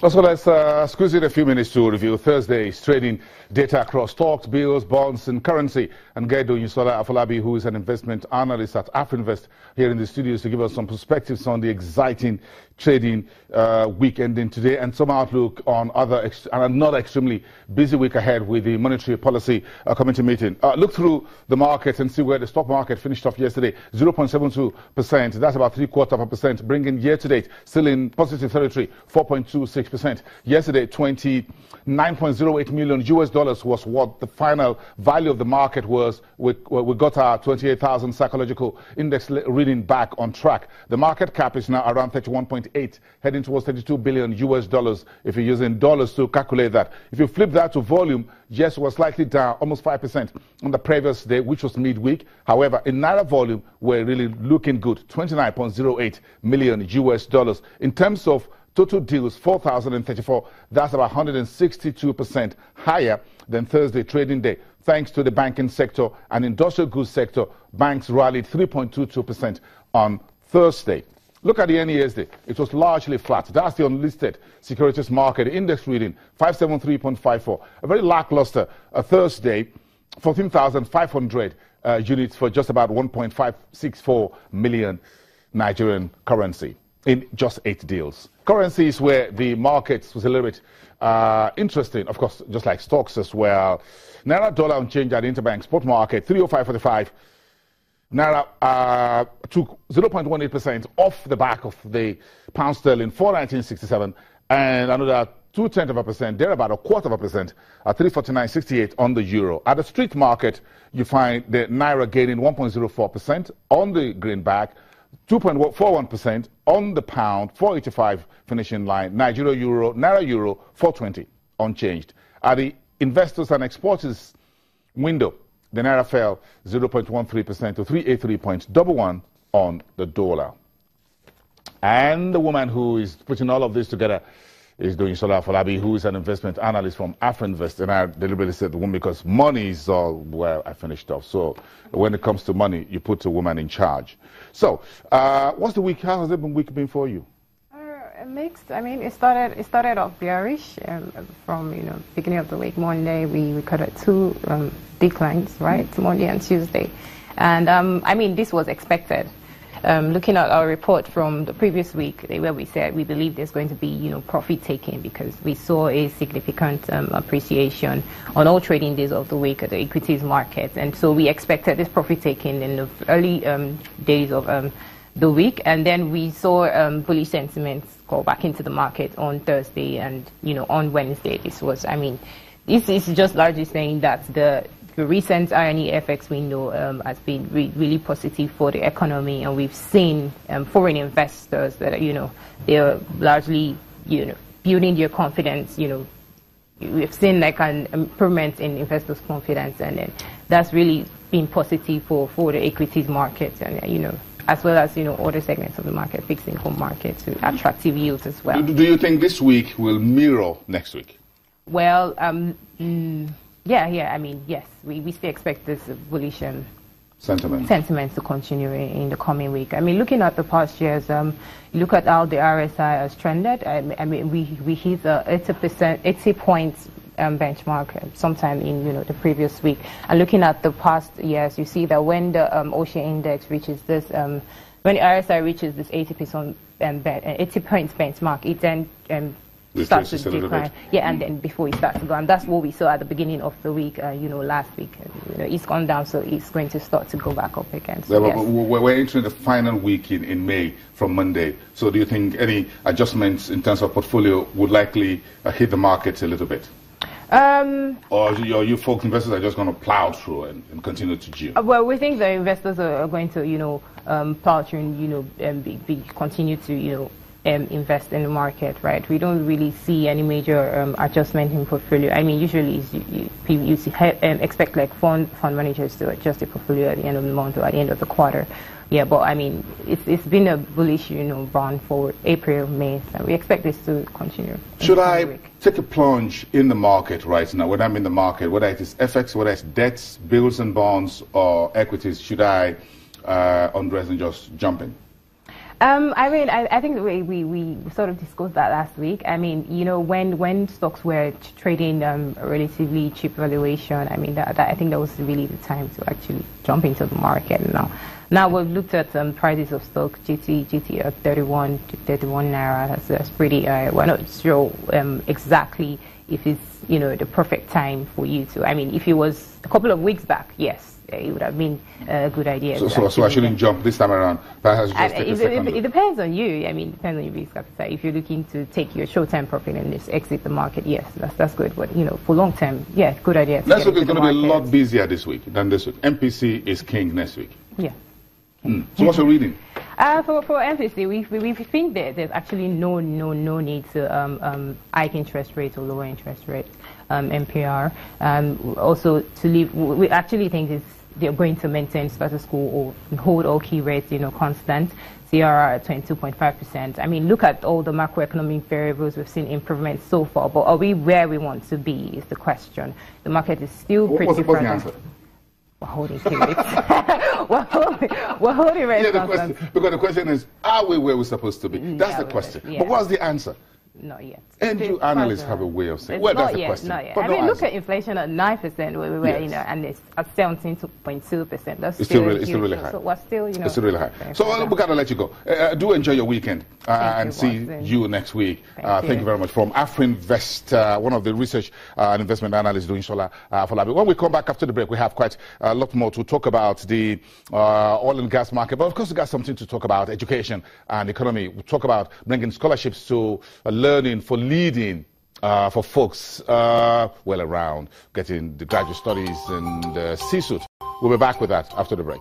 So let's squeeze in a few minutes to review Thursday's trading data across stocks, bills, bonds, and currency. And Gedo Yusola Afolabi, who is an investment analyst at Afrinvest, here in the studios to give us some perspectives on the exciting trading week ending today and some outlook on another extremely busy week ahead with the monetary policy committee meeting. Look through the market and see where the stock market finished off yesterday. 0.72%. That's about 0.75%, bringing year to date still in positive territory. 4.26%. Yesterday, $29.08 million was what the final value of the market was. We got our 28,000 psychological index reading back on track. The market cap is now around 31.8, heading towards $32 billion if you're using dollars to calculate that. If you flip that to volume, yes, we're slightly down, almost 5% on the previous day, which was midweek. However, in Naira volume, we're really looking good, $29.08 million. In terms of total deals, 4,034. That's about 162% higher than Thursday trading day. Thanks to the banking sector and industrial goods sector, banks rallied 3.22% on Thursday. Look at the NESD. It was largely flat. That's the unlisted securities market index reading, 573.54. A very lackluster Thursday, 14,500 units for just about 1.564 million Nigerian currency in just 8 deals. Currencies where the markets was a little bit interesting, of course, just like stocks as well. Naira dollar unchanged at the interbank spot market, 305.45. Naira took 0.18% off the back of the pound sterling, 419.67, and another 0.2%, there about 0.25% at 349.68 on the euro. At the street market, you find the Naira gaining 1.04% on the greenback, 2.41% on the pound, 4.85 finishing line. Nigeria euro, Naira euro, 4.20 unchanged. At the investors and exporters window, the Naira fell 0.13% to 383.11 on the dollar. And the woman who is putting all of this together is doing Sola Falabi, who is an investment analyst from Afrinvest. And I deliberately said the woman because money is all where I finished off. So when it comes to money, you put a woman in charge. So what's the week? How has the week been for you? Mixed. I mean, it started off bearish from beginning of the week. Monday we recorded 2 declines, right? Monday and Tuesday, and I mean this was expected. Looking at our report from the previous week, where we said we believe there's going to be profit taking because we saw a significant appreciation on all trading days of the week at the equities market, and so we expected this profit taking in the early days of the week, and then we saw bullish sentiments go back into the market on Thursday and on Wednesday. This is just largely saying that the recent INE FX window has been really positive for the economy, and we've seen foreign investors that they're largely building their confidence. We've seen like an improvement in investors' confidence, and then that's really been positive for the equities market, and as well as other segments of the market, fixed income market, to attractive yields as well. Do you think this week will mirror next week? Well, yeah. I mean, yes, we still expect this bullish sentiment to continue in the coming week. I mean, looking at the past years, look at how the RSI has trended. I mean, we hit the 80 points benchmark sometime in the previous week. And looking at the past years, you see that when the Ocean Index reaches this, when the RSI reaches this 80 points benchmark, it then starts to decline. Yeah, and then before it starts to go, and that's what we saw at the beginning of the week. Last week, it's gone down, so it's going to start to go back up again. So yes. We're entering the final week in May from Monday. So do you think any adjustments in terms of portfolio would likely hit the markets a little bit? Or you folk investors are just going to plow through and continue to geo? Well, we think the investors are going to, plow through and, continue to, invest in the market, right? We don't really see any major adjustment in portfolio. I mean, usually you expect like fund managers to adjust their portfolio at the end of the month or at the end of the quarter. Yeah, but I mean, it's been a bullish, run for April, May. So we expect this to continue. Should I take a plunge in the market right now? When I'm in the market, whether it is FX, whether it's debts, bills and bonds, or equities, should I undress and just jump in? I mean, I think we sort of discussed that last week. I mean, you know, when stocks were trading relatively cheap valuation, I mean, that I think that was really the time to actually jump into the market Now we've looked at prices of stock, GT at 31 to 31 naira. That's pretty. We're not sure exactly if it's, you know, the perfect time for you to. I mean, if it was a couple of weeks back, yes, it would have been a good idea. So I shouldn't jump this time around. Perhaps just take a second it depends on you. I mean, it depends on your risk appetite. If you're looking to take your short-term profit and just exit the market, yes, that's good. But you know, for long-term, yeah, good idea. Next week is going to be a lot busier this week than this week. MPC is king next week. Yeah. So what's your reading? For MPC, we think that there's actually no need to hike interest rates or lower interest rates, MPR. Also to leave, we actually think they're going to maintain status quo or hold all key rates, you know, constant. CRR at 22.5%. I mean, look at all the macroeconomic variables. We've seen improvements so far, but are we where we want to be is the question. The market is still pretty What's the answer? We're holding key rates. we're holding rates. Yeah, because the question is, are we where we're supposed to be? That's the question. Yeah. But what's the answer? Not yet. And you analysts have a way of saying, well, that's the question. Not yet. But I mean, look at inflation at 9%, where we were, you know, and it's at 17.2%. That's still really high. So we're still, you know, it's still really high. So we gotta let you go. Do enjoy your weekend and see you next week. Thank you very much. From AfriInvest, one of the research and investment analysts doing Solar Afolabi. When we come back after the break, we have quite a lot more to talk about the oil and gas market. But of course, we got something to talk about education and economy. We'll talk about bringing scholarships to learning for leading for folks well around getting the graduate studies and C-suite. We'll be back with that after the break.